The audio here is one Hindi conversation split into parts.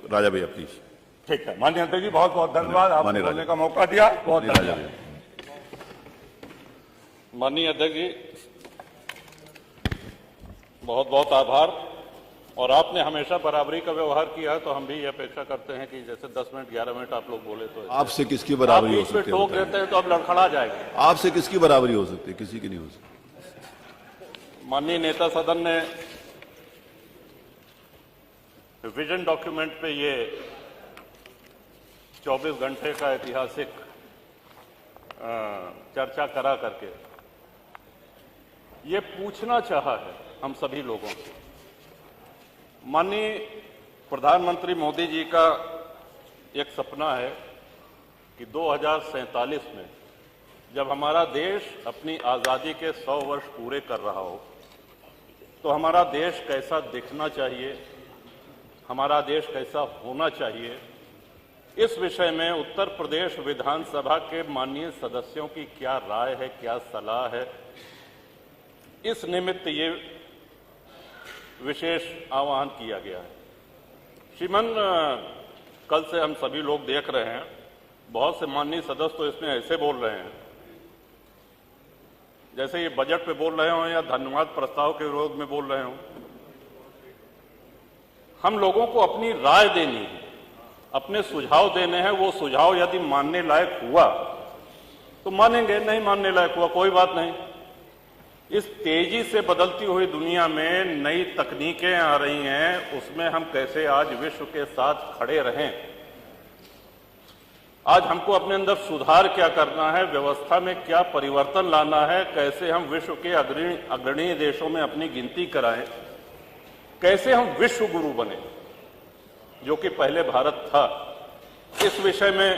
राजा भैया प्लीज। ठीक है माननीय अध्यक्ष जी, बहुत बहुत धन्यवाद, आपने बोलने का मौका दिया, बहुत धन्यवाद। माननीय अध्यक्ष जी, बहुत बहुत आभार। और आपने हमेशा बराबरी का व्यवहार किया है, तो हम भी ये अपेक्षा करते हैं कि जैसे 10 मिनट 11 मिनट आप लोग बोले तो आपसे किसकी बराबरी हो सकती है? टोक देते हैं तो अब लड़खड़ा जाएगा। आपसे किसकी बराबरी हो सकती है? किसी की नहीं हो सकती। माननीय नेता सदन ने विजन डॉक्यूमेंट पे ये 24 घंटे का ऐतिहासिक चर्चा करा करके ये पूछना चाहा है हम सभी लोगों से। माननीय प्रधानमंत्री मोदी जी का एक सपना है कि 2047 में जब हमारा देश अपनी आज़ादी के 100 वर्ष पूरे कर रहा हो तो हमारा देश कैसा दिखना चाहिए, हमारा देश कैसा होना चाहिए, इस विषय में उत्तर प्रदेश विधानसभा के माननीय सदस्यों की क्या राय है, क्या सलाह है, इस निमित्त ये विशेष आह्वान किया गया है। श्रीमान, कल से हम सभी लोग देख रहे हैं, बहुत से माननीय सदस्य तो इसमें ऐसे बोल रहे हैं जैसे ये बजट पे बोल रहे हों या धन्यवाद प्रस्ताव के विरोध में बोल रहे हों। हम लोगों को अपनी राय देनी है, अपने सुझाव देने हैं। वो सुझाव यदि मानने लायक हुआ तो मानेंगे, नहीं मानने लायक हुआ कोई बात नहीं। इस तेजी से बदलती हुई दुनिया में नई तकनीकें आ रही हैं, उसमें हम कैसे आज विश्व के साथ खड़े रहें। आज हमको अपने अंदर सुधार क्या करना है, व्यवस्था में क्या परिवर्तन लाना है, कैसे हम विश्व के अग्रणी देशों में अपनी गिनती कराएं, कैसे हम विश्व गुरु बने जो कि पहले भारत था। इस विषय में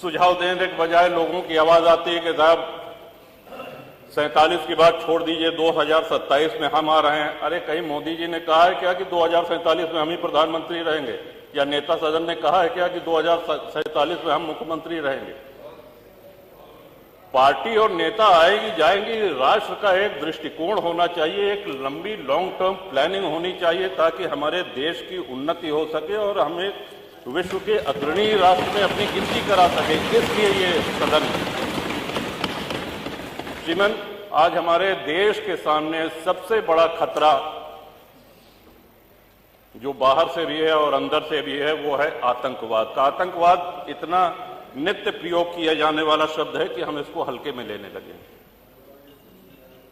सुझाव देने के बजाय लोगों की आवाज आती है कि साहब 47 की बात छोड़ दीजिए, 2027 में हम आ रहे हैं। अरे कहीं मोदी जी ने कहा है क्या कि 2047 में हम ही प्रधानमंत्री रहेंगे, या नेता सदन ने कहा है क्या कि 2047 में हम मुख्यमंत्री रहेंगे? पार्टी और नेता आएगी जाएंगी, राष्ट्र का एक दृष्टिकोण होना चाहिए, एक लंबी लॉन्ग टर्म प्लानिंग होनी चाहिए ताकि हमारे देश की उन्नति हो सके और हमें विश्व के अग्रणी राष्ट्र में अपनी गिनती करा सके। इसलिए ये सदन श्रीमन, आज हमारे देश के सामने सबसे बड़ा खतरा जो बाहर से भी है और अंदर से भी है वो है आतंकवाद का। आतंकवाद इतना नित्य प्रयोग किया जाने वाला शब्द है कि हम इसको हल्के में लेने लगे।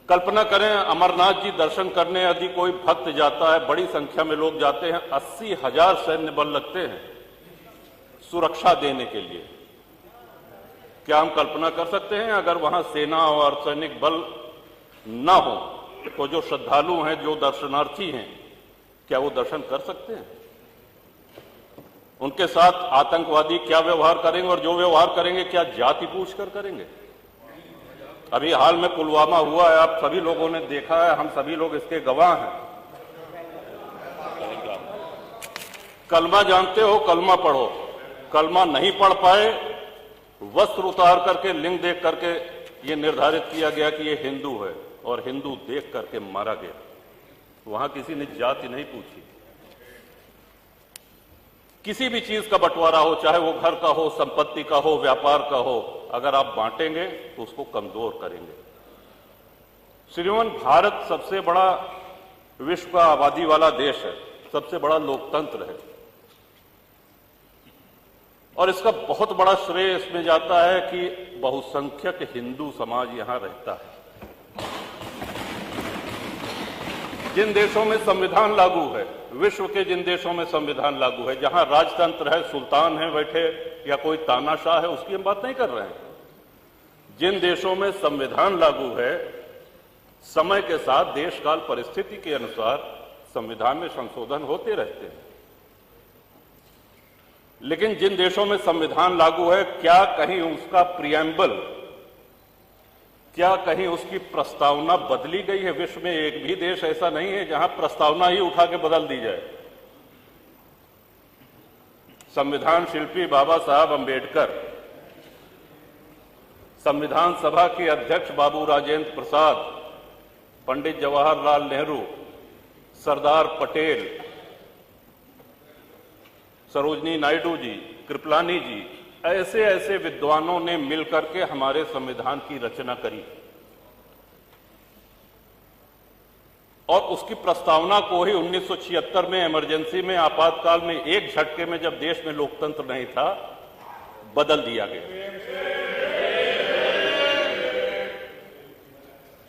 कल्पना करें, अमरनाथ जी दर्शन करने यदि कोई भक्त जाता है, बड़ी संख्या में लोग जाते हैं, 80,000 सैन्य बल लगते हैं सुरक्षा देने के लिए। क्या हम कल्पना कर सकते हैं अगर वहां सेना और अर्धसैनिक बल न हो तो जो श्रद्धालु हैं, जो दर्शनार्थी हैं, क्या वो दर्शन कर सकते हैं? उनके साथ आतंकवादी क्या व्यवहार करेंगे, और जो व्यवहार करेंगे क्या जाति पूछकर करेंगे? अभी हाल में पुलवामा हुआ है, आप सभी लोगों ने देखा है, हम सभी लोग इसके गवाह हैं। कलमा जानते हो, कलमा पढ़ो। कलमा नहीं पढ़ पाए, वस्त्र उतार करके, लिंग देख करके ये निर्धारित किया गया कि ये हिंदू है, और हिंदू देख करके मारा गया। वहां किसी ने जाति नहीं पूछी। किसी भी चीज का बंटवारा हो, चाहे वो घर का हो, संपत्ति का हो, व्यापार का हो, अगर आप बांटेंगे तो उसको कमजोर करेंगे। श्रीमान, भारत सबसे बड़ा विश्व का आबादी वाला देश है, सबसे बड़ा लोकतंत्र है, और इसका बहुत बड़ा श्रेय इसमें जाता है कि बहुसंख्यक हिंदू समाज यहां रहता है। जिन देशों में संविधान लागू है, विश्व के जिन देशों में संविधान लागू है, जहां राजतंत्र है, सुल्तान है बैठे या कोई तानाशाह है, उसकी हम बात नहीं कर रहे हैं। जिन देशों में संविधान लागू है, समय के साथ देश काल परिस्थिति के अनुसार संविधान में संशोधन होते रहते हैं। लेकिन जिन देशों में संविधान लागू है, क्या कहीं उसका प्रियम्बल, क्या कहीं उसकी प्रस्तावना बदली गई है? विश्व में एक भी देश ऐसा नहीं है जहां प्रस्तावना ही उठा के बदल दी जाए। संविधान शिल्पी बाबा साहब अंबेडकर, संविधान सभा के अध्यक्ष बाबू राजेंद्र प्रसाद, पंडित जवाहरलाल नेहरू, सरदार पटेल, सरोजनी नायडू जी, कृपलानी जी, ऐसे ऐसे विद्वानों ने मिलकर के हमारे संविधान की रचना करी और उसकी प्रस्तावना को ही 1976 में इमरजेंसी में, आपातकाल में, एक झटके में, जब देश में लोकतंत्र नहीं था, बदल दिया गया।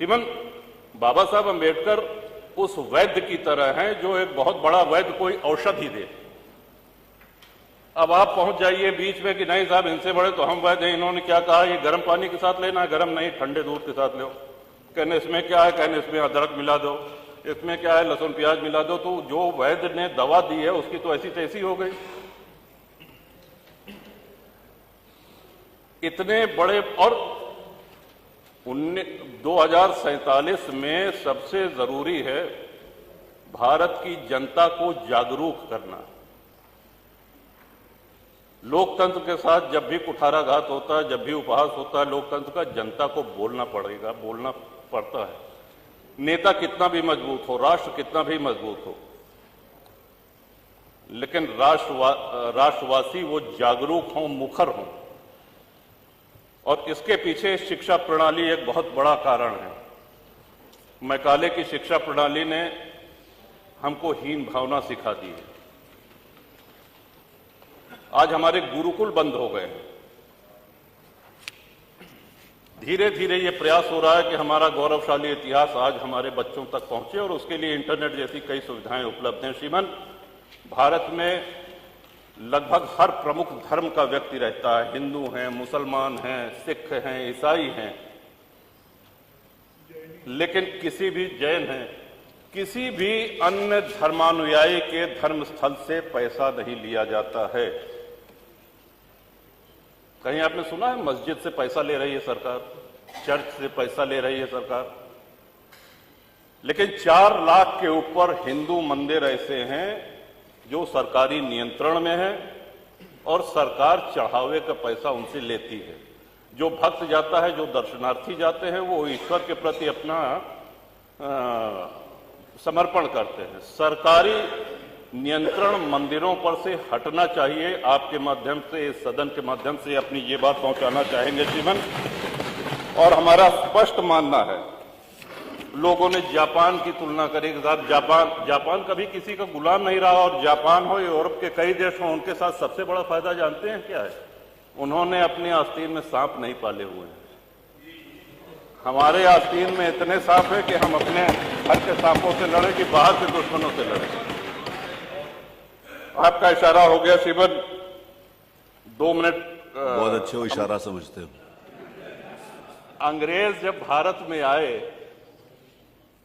इवन बाबा साहब अंबेडकर उस वैद्य की तरह हैं जो एक बहुत बड़ा वैद्य कोई औषधि दे। अब आप पहुंच जाइए बीच में कि नहीं साहब इनसे बड़े तो हम वैद्य हैं, इन्होंने क्या कहा, ये गर्म पानी के साथ लेना है, गर्म नहीं ठंडे दूध के साथ लो। कहने इसमें क्या है, कहने इसमें अदरक मिला दो, इसमें क्या है, लहसुन प्याज मिला दो। तो जो वैद्य ने दवा दी है उसकी तो ऐसी तैसी हो गई। इतने बड़े, और 2047 में सबसे जरूरी है भारत की जनता को जागरूक करना। लोकतंत्र के साथ जब भी कुठाराघात होता है, जब भी उपहास होता है लोकतंत्र का, जनता को बोलना पड़ेगा, बोलना पड़ता है। नेता कितना भी मजबूत हो, राष्ट्र कितना भी मजबूत हो, लेकिन राष्ट्रवासी वो जागरूक हों, मुखर हों। और इसके पीछे शिक्षा प्रणाली एक बहुत बड़ा कारण है। मैकाले की शिक्षा प्रणाली ने हमको हीन भावना सिखा दी है। आज हमारे गुरुकुल बंद हो गए हैं। धीरे धीरे ये प्रयास हो रहा है कि हमारा गौरवशाली इतिहास आज हमारे बच्चों तक पहुंचे और उसके लिए इंटरनेट जैसी कई सुविधाएं उपलब्ध हैं। श्रीमान, भारत में लगभग हर प्रमुख धर्म का व्यक्ति रहता है। हिंदू हैं, मुसलमान हैं, सिख हैं, ईसाई हैं, लेकिन किसी भी जैन हैं, किसी भी अन्य धर्मानुयायी के धर्म स्थल से पैसा नहीं लिया जाता है। कहीं आपने सुना है मस्जिद से पैसा ले रही है सरकार, चर्च से पैसा ले रही है सरकार? लेकिन 4 लाख के ऊपर हिंदू मंदिर ऐसे हैं जो सरकारी नियंत्रण में है और सरकार चढ़ावे का पैसा उनसे लेती है। जो भक्त जाता है, जो दर्शनार्थी जाते हैं, वो ईश्वर के प्रति अपना समर्पण करते हैं। सरकारी नियंत्रण मंदिरों पर से हटना चाहिए। आपके माध्यम से, इस सदन के माध्यम से अपनी ये बात पहुंचाना चाहेंगे श्रीमान। और हमारा स्पष्ट मानना है, लोगों ने जापान की तुलना करी के साथ, जापान कभी किसी का गुलाम नहीं रहा, और जापान हो, यूरोप के कई देश हो, उनके साथ सबसे बड़ा फायदा जानते हैं क्या है? उन्होंने अपनी आस्तीन में सांप नहीं पाले हुए हैं। हमारे आस्तीन में इतने सांप है कि हम अपने घर के सांपों से लड़े कि बाहर के दुश्मनों से लड़े। आपका इशारा हो गया श्रीमन, 2 मिनट। बहुत अच्छे हो, इशारा समझते हो। अंग्रेज जब भारत में आए,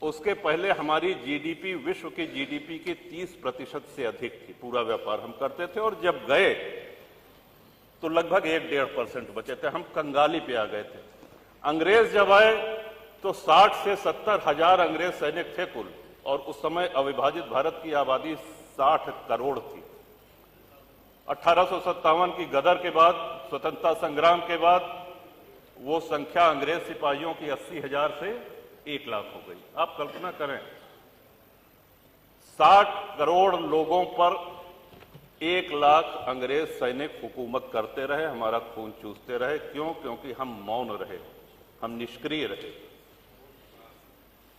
उसके पहले हमारी जीडीपी विश्व की जीडीपी की 30% से अधिक थी। पूरा व्यापार हम करते थे, और जब गए तो लगभग 1-1.5% बचे थे। हम कंगाली पे आ गए थे। अंग्रेज जब आए तो 60 से 70 हजार अंग्रेज सैनिक थे कुल, और उस समय अविभाजित भारत की आबादी 60 करोड़ थी। 1857 की गदर के बाद, स्वतंत्रता संग्राम के बाद, वो संख्या अंग्रेज सिपाहियों की 80,000 से 1 लाख हो गई। आप कल्पना करें, 60 करोड़ लोगों पर 1 लाख अंग्रेज सैनिक हुकूमत करते रहे, हमारा खून चूसते रहे। क्यों? क्योंकि हम मौन रहे, हम निष्क्रिय रहे।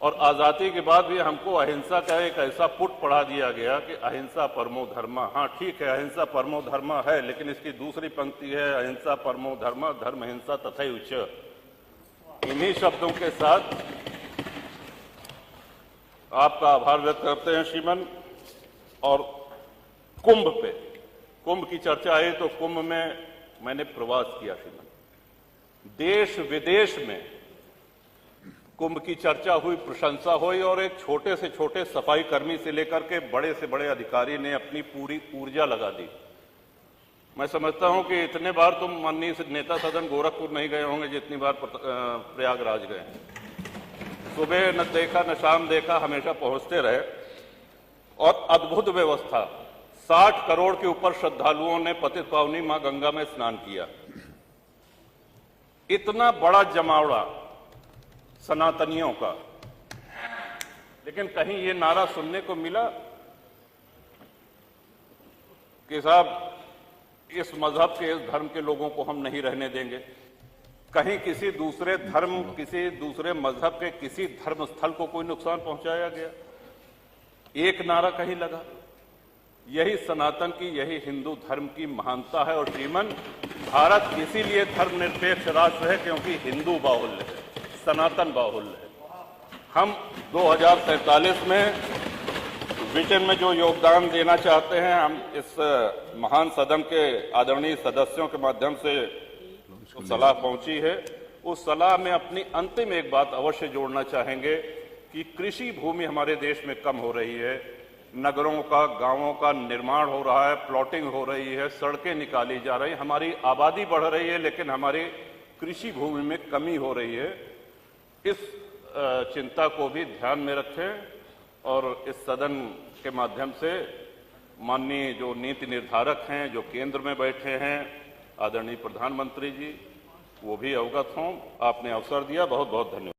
और आजादी के बाद भी हमको अहिंसा का एक ऐसा पुट पढ़ा दिया गया कि अहिंसा परमो धर्मा। हाँ ठीक है, अहिंसा परमो धर्मा है, लेकिन इसकी दूसरी पंक्ति है अहिंसा परमो धर्मा धर्म हिंसा तथैव च। इन्हीं शब्दों के साथ आपका आभार व्यक्त करते हैं श्रीमन। और कुंभ की चर्चा आई तो कुंभ में मैंने प्रवास किया श्रीमन। देश विदेश में कुंभ की चर्चा हुई, प्रशंसा हुई, और एक छोटे से छोटे सफाई कर्मी से लेकर के बड़े से बड़े अधिकारी ने अपनी पूरी ऊर्जा लगा दी। मैं समझता हूं कि इतने बार तुम माननीय नेता सदन गोरखपुर नहीं गए होंगे जितनी बार प्रयागराज गए। सुबह न देखा न शाम देखा, हमेशा पहुंचते रहे। और अद्भुत व्यवस्था, 60 करोड़ के ऊपर श्रद्धालुओं ने पतित पावनी मां गंगा में स्नान किया। इतना बड़ा जमावड़ा सनातनियों का, लेकिन कहीं ये नारा सुनने को मिला कि साहब इस मजहब के, इस धर्म के लोगों को हम नहीं रहने देंगे। कहीं किसी दूसरे धर्म, किसी दूसरे मजहब के किसी धर्म स्थल को कोई नुकसान पहुंचाया गया? एक नारा कहीं लगा? यही सनातन की, यही हिंदू धर्म की महानता है। और श्रीमन, भारत इसीलिए धर्मनिरपेक्ष राष्ट्र है क्योंकि हिंदू बाहुल्य है, सनातन बाहुल्य है। हम 2047 में विजन में जो योगदान देना चाहते हैं, हम इस महान सदन के आदरणीय सदस्यों के माध्यम से जो सलाह पहुंची है, उस सलाह में अपनी अंतिम एक बात अवश्य जोड़ना चाहेंगे कि कृषि भूमि हमारे देश में कम हो रही है, नगरों का, गांवों का निर्माण हो रहा है, प्लॉटिंग हो रही है, सड़कें निकाली जा रही हैं, हमारी आबादी बढ़ रही है, लेकिन हमारी कृषि भूमि में कमी हो रही है। इस चिंता को भी ध्यान में रखें और इस सदन के माध्यम से माननीय जो नीति निर्धारक हैं, जो केंद्र में बैठे हैं, आदरणीय प्रधानमंत्री जी, वो भी अवगत हों। आपने अवसर दिया, बहुत बहुत धन्यवाद।